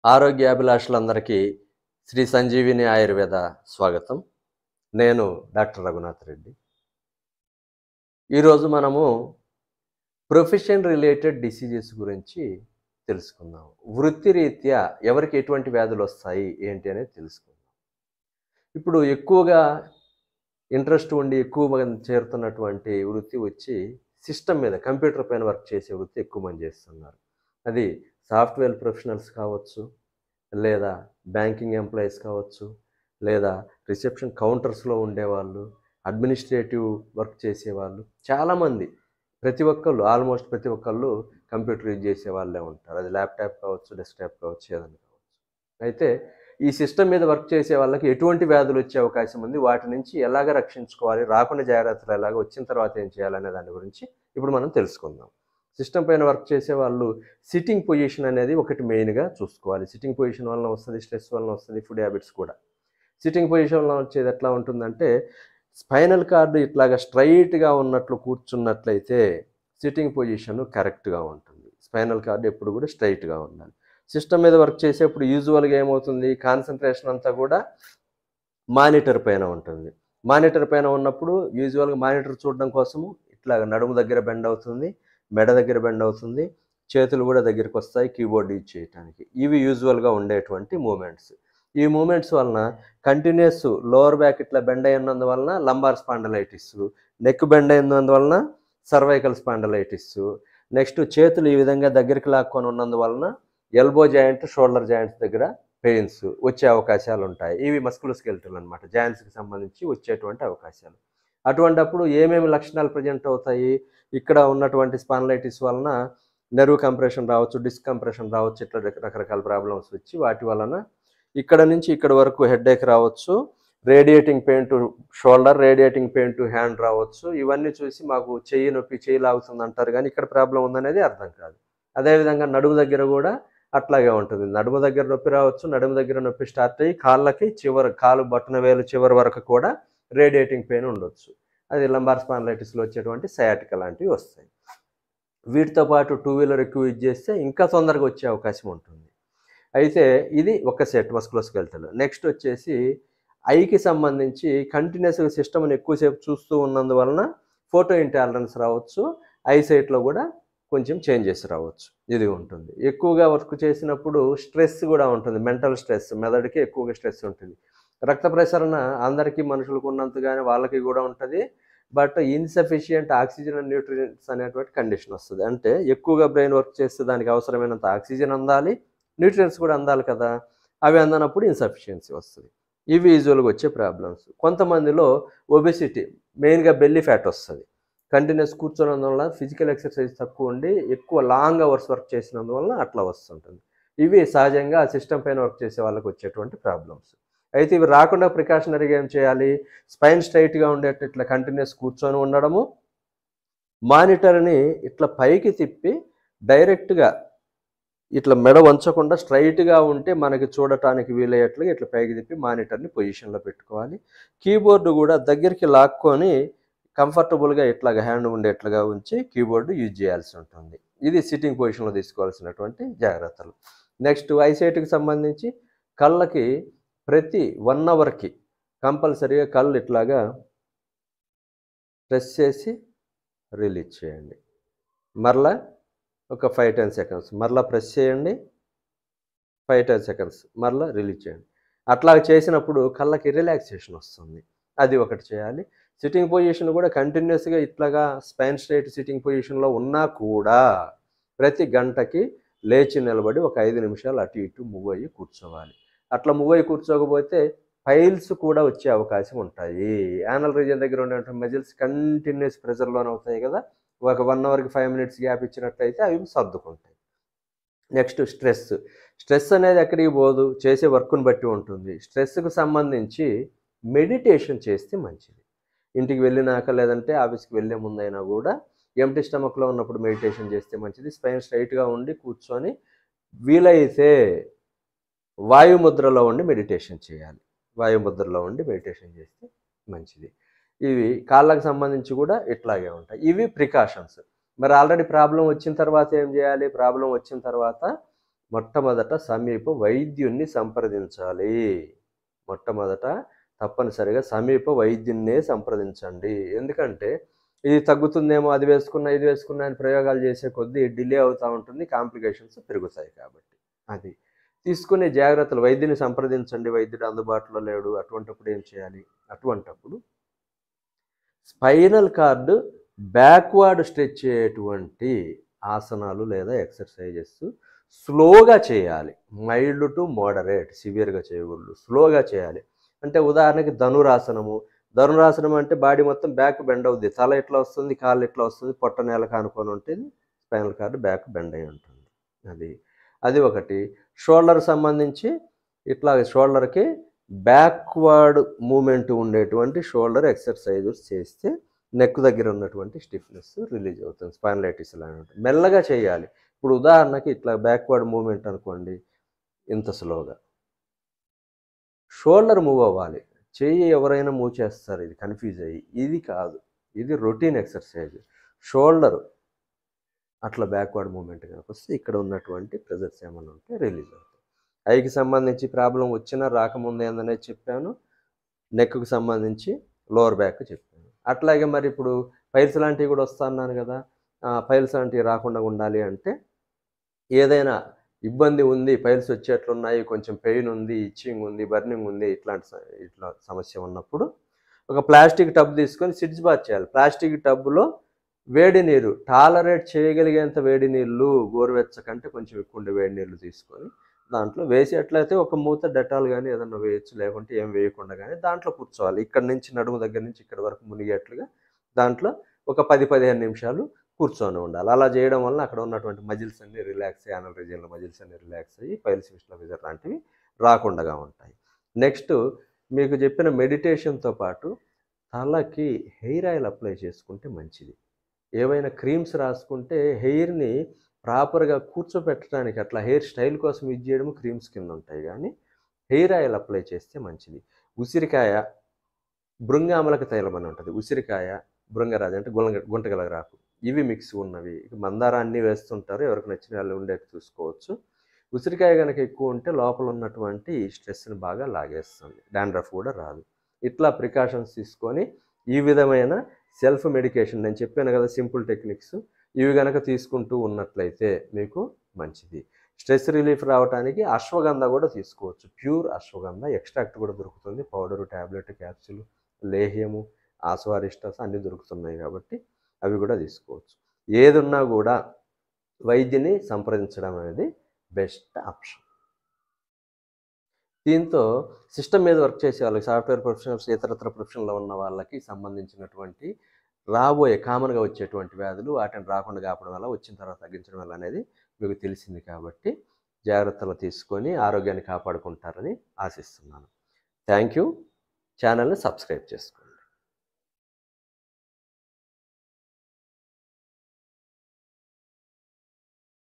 ఆరోగ్యాభిలాషులందరికీ శ్రీ సంజీవిని ఆయుర్వేద స్వాగతం. నేను డాక్టర్ రఘునాథ్ రెడ్డి. ఈరోజు మనము ప్రొఫెషన్ రిలేటెడ్ డిసీజెస్ గురించి తెలుసుకుందాం. వృత్తిరీత్యా ఎవరికి ఎటువంటి వ్యాధులు వస్తాయి ఏంటి అనేది తెలుసుకుందాం. ఇప్పుడు ఎక్కువగా ఇంట్రెస్ట్ ఉండి ఎక్కువ మంది చేరుతున్నటువంటి వృత్తి వచ్చి సిస్టమ్ మీద కంప్యూటర్ పైన వర్క్ చేసే వృత్తి ఎక్కువ మంది చేస్తున్నారు. అది సాఫ్ట్వేర్ ప్రొఫెషనల్స్ కావచ్చు, లేదా బ్యాంకింగ్ ఎంప్లాయీస్ కావచ్చు, లేదా రిసెప్షన్ కౌంటర్స్లో ఉండేవాళ్ళు, అడ్మినిస్ట్రేటివ్ వర్క్ చేసేవాళ్ళు, చాలామంది ఆల్మోస్ట్ ప్రతి ఒక్కళ్ళు కంప్యూటర్ యూజ్ చేసే వాళ్ళే ఉంటారు. అది ల్యాప్టాప్ కావచ్చు, డెస్క్టాప్ కావచ్చు, ఏదైనా కావచ్చు. అయితే ఈ సిస్టమ్ మీద వర్క్ చేసే వాళ్ళకి ఎటువంటి వ్యాధులు వచ్చే అవకాశం ఉంది, వాటి నుంచి ఎలాగ రక్షించుకోవాలి, రాకుండా జాగ్రత్తలు ఎలాగ, వచ్చిన తర్వాత ఏం చేయాలనే దాని గురించి ఇప్పుడు మనం తెలుసుకుందాం. సిస్టమ్ పైన వర్క్ చేసే వాళ్ళు సిట్టింగ్ పొజిషన్ అనేది ఒకటి మెయిన్గా చూసుకోవాలి. సిట్టింగ్ పొజిషన్ వలన వస్తుంది, స్ట్రెస్ వలన వస్తుంది, ఫుడ్ హ్యాబిట్స్ కూడా. సిట్టింగ్ పొజిషన్లో వచ్చేది ఎట్లా ఉంటుందంటే, స్పైనల్ కార్డు ఇట్లాగా స్ట్రైట్గా ఉన్నట్లు కూర్చున్నట్లయితే సిట్టింగ్ పొజిషన్ కరెక్ట్గా ఉంటుంది. స్పైనల్ కార్డు ఎప్పుడు కూడా స్ట్రైట్గా ఉండాలి. సిస్టమ్ మీద వర్క్ చేసేప్పుడు యూజువల్గా ఏమవుతుంది, కాన్సన్ట్రేషన్ అంతా కూడా మానిటర్ పైన ఉంటుంది. మానిటర్ పైన ఉన్నప్పుడు యూజువల్గా మానిటర్ చూడడం కోసము ఇట్లాగ నడుము దగ్గర బెండ్ అవుతుంది, మెడ దగ్గర బెండ్ అవుతుంది, చేతులు కూడా దగ్గరికి వస్తాయి కీబోర్డ్ యూజ్ చేయడానికి. ఇవి యూజువల్గా ఉండేటువంటి మూమెంట్స్. ఈ మూమెంట్స్ వలన కంటిన్యూస్ లోవర్ బ్యాక్ ఇట్లా బెండ్ అయినందువలన లంబార్ స్పాండలైటిస్, నెక్ బెండ్ అయినందువలన సర్వైకల్ స్పాండలైటిస్, నెక్స్ట్ చేతులు ఈ విధంగా దగ్గరికి లాక్కొని ఉన్నందువలన ఎల్బో జాయింట్, షోల్డర్ జాయింట్స్ దగ్గర పెయిన్స్ వచ్చే అవకాశాలు ఉంటాయి. ఇవి మస్కులోస్కెలిటల్ అనమాట, జాయింట్స్కి సంబంధించి వచ్చేటువంటి అవకాశాలు. అటువంటప్పుడు ఏమేమి లక్షణాలు ప్రజెంట్ అవుతాయి, ఇక్కడ ఉన్నటువంటి స్పాండలైటిస్ వలన నెర్వ్ కంప్రెషన్ రావచ్చు, డిస్క్ కంప్రెషన్ రావచ్చు, ఇట్లా రకరకాల ప్రాబ్లమ్స్ వచ్చి వాటి వలన ఇక్కడ నుంచి ఇక్కడ వరకు హెడేక్ రావచ్చు, radiating pain to shoulder, radiating pain to hand రావచ్చు. ఇవన్నీ చూసి మాకు చెయ్యి నొప్పి, చెయ్యి లాగుతుంది అంటారు, కానీ ఇక్కడ ప్రాబ్లం ఉందనేది అర్థం కాదు. అదేవిధంగా నడుము దగ్గర కూడా అట్లాగే ఉంటుంది. నడుము దగ్గర నొప్పి రావచ్చు, నడుము దగ్గర నొప్పి స్టార్ట్ అయ్యి కాళ్ళకి కాలు బొట్టన వేలు చివరి వరకు కూడా రేడియేటింగ్ పెయిన్ ఉండొచ్చు. అది లంబార్ స్పాండలైటిస్లో వచ్చేటువంటి సయాటికా లాంటివి వస్తాయి. వీటితో పాటు టూ వీలర్ ఎక్కువ యూజ్ చేస్తే ఇంకా తొందరగా వచ్చే అవకాశం ఉంటుంది. అయితే ఇది ఒక సెట్ మస్కులోస్కెలిటల్. నెక్స్ట్ వచ్చేసి ఐకి సంబంధించి కంటిన్యూస్గా సిస్టమ్ని ఎక్కువసేపు చూస్తూ ఉన్నందువలన ఫోటో ఇంటాలరెన్స్ రావచ్చు, ఐసైట్లో కూడా కొంచెం చేంజెస్ రావచ్చు. ఇది ఉంటుంది. ఎక్కువగా వర్క్ చేసినప్పుడు స్ట్రెస్ కూడా ఉంటుంది, మెంటల్ స్ట్రెస్, మెదడుకి ఎక్కువగా స్ట్రెస్ ఉంటుంది. రక్త ప్రసరణ అందరికీ మనుషులకు ఉన్నంతగానే వాళ్ళకి కూడా ఉంటుంది. But insufficient oxygen and nutrients అనేటువంటి కండిషన్ వస్తుంది. అంటే ఎక్కువగా బ్రెయిన్ వర్క్ చేస్తే దానికి అవసరమైనంత ఆక్సిజన్ అందాలి, న్యూట్రియంట్స్ కూడా అందాలి కదా. అవి అందనప్పుడు ఇన్సఫిషియన్సీ వస్తుంది. ఇవి యూజువల్గా వచ్చే ప్రాబ్లమ్స్. కొంతమందిలో ఒబెసిటీ, మెయిన్గా బెల్లీ ఫ్యాట్ వస్తుంది. కంటిన్యూస్ కూర్చోనందువల్ల ఫిజికల్ ఎక్సర్సైజ్ తక్కువ ఉండి ఎక్కువ లాంగ్ అవర్స్ వర్క్ చేసినందువల్ల అట్లా వస్తుంటుంది. ఇవి సహజంగా సిస్టమ్ పైన వర్క్ చేసే వాళ్ళకి వచ్చేటువంటి ప్రాబ్లమ్స్. అయితే ఇవి రాకుండా ప్రికాషనరీగా ఏం చేయాలి, స్పైన్ స్ట్రైట్గా ఉండేట్టు ఇట్లా కంటిన్యూస్ కూర్చొని ఉండడము, మానిటర్ని ఇట్లా పైకి తిప్పి డైరెక్ట్గా ఇట్లా మెడ వంచకుండా స్ట్రైట్గా ఉంటే మనకి చూడటానికి వీలయ్యేట్లుగా ఇట్లా పైకి తిప్పి మానిటర్ని పొజిషన్లో పెట్టుకోవాలి. కీబోర్డు కూడా దగ్గరికి లాక్కొని కంఫర్టబుల్గా ఇట్లాగా హ్యాండ్ ఉండేట్లుగా ఉంచి కీబోర్డు యూజ్ చేయాల్సి ఉంటుంది. ఇది సిట్టింగ్ పొజిషన్లో తీసుకోవాల్సినటువంటి జాగ్రత్తలు. నెక్స్ట్ ఐసైట్కి సంబంధించి కళ్ళకి ప్రతి 1 అవర్కి కంపల్సరీగా కళ్ళు ఇట్లాగా ప్రెస్ చేసి రిలీజ్ చేయండి. మరలా ఒక 5-10 సెకండ్స్ మరలా ప్రెస్ చేయండి, 5-10 సెకండ్స్ మరలా రిలీజ్ చేయండి. అట్లా చేసినప్పుడు కళ్ళకి రిలాక్సేషన్ వస్తుంది. అది ఒకటి చేయాలి. సిట్టింగ్ పొజిషన్ కూడా కంటిన్యూస్గా ఇట్లాగా స్పైన్ స్ట్రైట్ సిట్టింగ్ పొజిషన్లో ఉన్నా కూడా ప్రతి గంటకి లేచి నిలబడి ఒక 5 నిమిషాలు అటు ఇటు మూవ్ అయ్యి కూర్చోవాలి. అట్లా మూవ్ అయ్యి కూర్చోకపోతే పైల్స్ కూడా వచ్చే అవకాశం ఉంటాయి. యానల్ రీజియన్ దగ్గర ఉన్నటువంటి మజిల్స్ కంటిన్యూస్ ప్రెజర్లోనే అవుతాయి కదా. ఒక 1 అవర్కి 5 మినిట్స్ గ్యాప్ ఇచ్చినట్లయితే అవి సర్దుకుంటాయి. నెక్స్ట్ స్ట్రెస్ అనేది ఎక్కడికి పోదు, చేసే వర్క్ను బట్టి ఉంటుంది. స్ట్రెస్కి సంబంధించి మెడిటేషన్ చేస్తే మంచిది. ఇంటికి వెళ్ళినాక లేదంటే ఆఫీస్కి వెళ్ళే ముందైనా కూడా ఎంప్టీ స్టమక్లో ఉన్నప్పుడు మెడిటేషన్ చేస్తే మంచిది. స్పైన్ స్ట్రైట్గా ఉండి కూర్చొని వీలైతే వాయుముద్రలో ఉండి మెడిటేషన్ చేయాలి. వాయుముద్రలో ఉండి మెడిటేషన్ చేస్తే మంచిది. ఇవి కాళ్ళకు సంబంధించి కూడా ఇట్లాగే ఉంటాయి. ఇవి ప్రికాషన్స్. మరి ఆల్రెడీ ప్రాబ్లం వచ్చిన తర్వాత ఏం చేయాలి, ప్రాబ్లం వచ్చిన తర్వాత మొట్టమొదట సమీప వైద్యున్ని సంప్రదించాలి. మొట్టమొదట తప్పనిసరిగా సమీప వైద్యున్నే సంప్రదించండి. ఎందుకంటే ఇది తగ్గుతుందేమో, అది వేసుకున్నా, ఇది వేసుకున్నా అని ప్రయోగాలు చేసే కొద్దీ డిలే అవుతా ఉంటుంది. కాంప్లికేషన్స్ పెరుగుతాయి కాబట్టి. అది. తీసుకునే జాగ్రత్తలు వైద్యుని సంప్రదించండి. వైద్యుడు అందుబాటులో లేడు. అటువంటప్పుడు ఏం చేయాలి? అటువంటప్పుడు స్పైనల్ కార్డ్ బ్యాక్వర్డ్ స్ట్రెచ్ అయ్యేటువంటి ఆసనాలు లేదా ఎక్సర్సైజెస్ స్లోగా చేయాలి. మైల్డ్ టు మోడరేట్, సివియర్గా చేయకూడదు. స్లోగా చేయాలి. అంటే ఉదాహరణకి ధనురాసనము. ధనురాసనం అంటే బాడీ మొత్తం బ్యాక్ బెండ్ అవుద్ది. తల ఇట్లా వస్తుంది, కాళ్ళు ఇట్లా వస్తుంది, పొట్ట నేలకు ఆనుకొని ఉంటుంది. స్పైనల్ కార్డ్ బ్యాక్ బెండ్ అయి ఉంటుంది. అది ఒకటి. షోల్డర్ సంబంధించి ఇట్లా షోల్డర్కి బ్యాక్వర్డ్ మూమెంట్ ఉండేటువంటి షోల్డర్ ఎక్సర్సైజెస్ చేస్తే నెక్ దగ్గర ఉన్నటువంటి స్టిఫ్నెస్ రిలీజ్ అవుతుంది. స్పైనలైటిస్ ఇలా ఉంటుంది. మెల్లగా చేయాలి. ఇప్పుడు ఉదాహరణకి ఇట్లా బ్యాక్వర్డ్ మూమెంట్ అనుకోండి, ఇంత స్లోగా. షోల్డర్ మూవ్ అవ్వాలి. చెయ్యి ఎవరైనా మూవ్ చేస్తారు, ఇది కన్ఫ్యూజ్ అయ్యి. ఇది కాదు, ఇది రొటీన్ ఎక్సర్సైజ్. షోల్డర్ అట్లా బ్యాక్వర్డ్ మూమెంట్ కనుక వస్తే ఇక్కడ ఉన్నటువంటి ప్రెజర్స్ ఏమైనా ఉంటే రిలీజ్ అవుతాయి. ఐకి సంబంధించి ప్రాబ్లం వచ్చినా రాకముందు ఏందనేది చెప్పాను. నెక్కు సంబంధించి లోవర్ బ్యాక్ చెప్పాను. అట్లాగే మరి ఇప్పుడు పైల్స్ లాంటివి కూడా వస్తా అన్నాను కదా. పైల్స్ లాంటివి రాకుండా ఉండాలి అంటే ఏదైనా ఇబ్బంది ఉంది, పైల్స్ వచ్చేట్లున్నాయి, కొంచెం పెయిన్ ఉంది, ఇచ్చింగ్ ఉంది, బర్నింగ్ ఉంది, ఇట్లా సమస్య ఉన్నప్పుడు ఒక ప్లాస్టిక్ టబ్ తీసుకొని సిడ్జ్ బాత్ చేయాలి. ప్లాస్టిక్ టబ్లో వేడి నీరు, టాలరేట్ చేయగలిగేంత వేడి నీళ్ళు, గోరువెచ్చ కంటే కొంచెం ఎక్కువ ఉండే వేడి నీళ్ళు తీసుకొని దాంట్లో వేసేట్లయితే ఒక మూత డెటాల్ కానీ ఏదన్నా వేయచ్చు, లేకుంటే ఏం వేయకుండా కానీ దాంట్లో కూర్చోవాలి. ఇక్కడ నుంచి నడుము దగ్గర నుంచి ఇక్కడ వరకు మునిగేట్లుగా దాంట్లో ఒక 10-15 నిమిషాలు కూర్చొని ఉండాలి. అలా చేయడం వల్ల అక్కడ ఉన్నటువంటి మజిల్స్ అన్ని రిలాక్స్ అయ్యి, యానల్ రీజియన్లో మజిల్స్ అన్ని రిలాక్స్ అయ్యి పైల్స్, ఫిస్టులా, ఫిషర్ లాంటివి రాకుండా ఉంటాయి. నెక్స్ట్ మీకు చెప్పిన మెడిటేషన్తో పాటు తలకి హెయిర్ ఆయిల్ అప్లై చేసుకుంటే మంచిది. ఏవైనా క్రీమ్స్ రాసుకుంటే హెయిర్ని ప్రాపర్గా కూర్చోపెట్టడానికి, అట్లా హెయిర్ స్టైల్ కోసం యూజ్ చేయడం క్రీమ్స్ కింద ఉంటాయి. కానీ హెయిర్ ఆయిల్ అప్లై చేస్తే మంచిది. ఉసిరికాయ, భృంగామలక తైలం అని ఉంటుంది. ఉసిరికాయ, భృంగరాజు అంటే గుంటగలగరాకు, ఇవి మిక్స్ ఉన్నవి. మందారాన్ని వేస్తుంటారు, ఎవరికి నచ్చిన వాళ్ళు ఉండేది చూసుకోవచ్చు. ఉసిరికాయ కనుక ఎక్కువ ఉంటే లోపల ఉన్నటువంటి స్ట్రెస్ని బాగా లాగేస్తుంది, డాండ్రఫ్ కూడా రాదు. ఇట్లా ప్రికాషన్స్ తీసుకొని ఈ విధమైన సెల్ఫ్ మెడికేషన్ నేను చెప్పాను కదా, సింపుల్ టెక్నిక్స్, ఇవి కనుక తీసుకుంటూ ఉన్నట్లయితే మీకు మంచిది. స్ట్రెస్ రిలీఫ్ రావడానికి అశ్వగంధ కూడా తీసుకోవచ్చు. ప్యూర్ అశ్వగంధ ఎక్స్ట్రాక్ట్ కూడా దొరుకుతుంది. పౌడరు, ట్యాబ్లెట్, క్యాప్సూల్, లేహ్యము, ఆస్వారిస్టస్ అన్నీ దొరుకుతున్నాయి కాబట్టి అవి కూడా తీసుకోవచ్చు. ఏదున్నా కూడా వైద్యుని సంప్రదించడం అనేది బెస్ట్ ఆప్షన్. దీంతో సిస్టమ్ మీద వర్క్ చేసే వాళ్ళకి, సాఫ్ట్వేర్ ప్రొఫెషనల్స్, ఇతరత్ర ప్రొఫెషన్లో ఉన్న వాళ్ళకి సంబంధించినటువంటి రాబోయే కామన్గా వచ్చేటువంటి వ్యాధులు, వాటిని రాకుండా కాపడం వల్ల, వచ్చిన తర్వాత తగ్గించడం వల్ల అనేది మీకు తెలిసింది కాబట్టి జాగ్రత్తలు తీసుకొని ఆరోగ్యాన్ని కాపాడుకుంటారని ఆశిస్తున్నాను. Thank you. ఛానల్ని సబ్స్క్రైబ్ చేసుకోండి.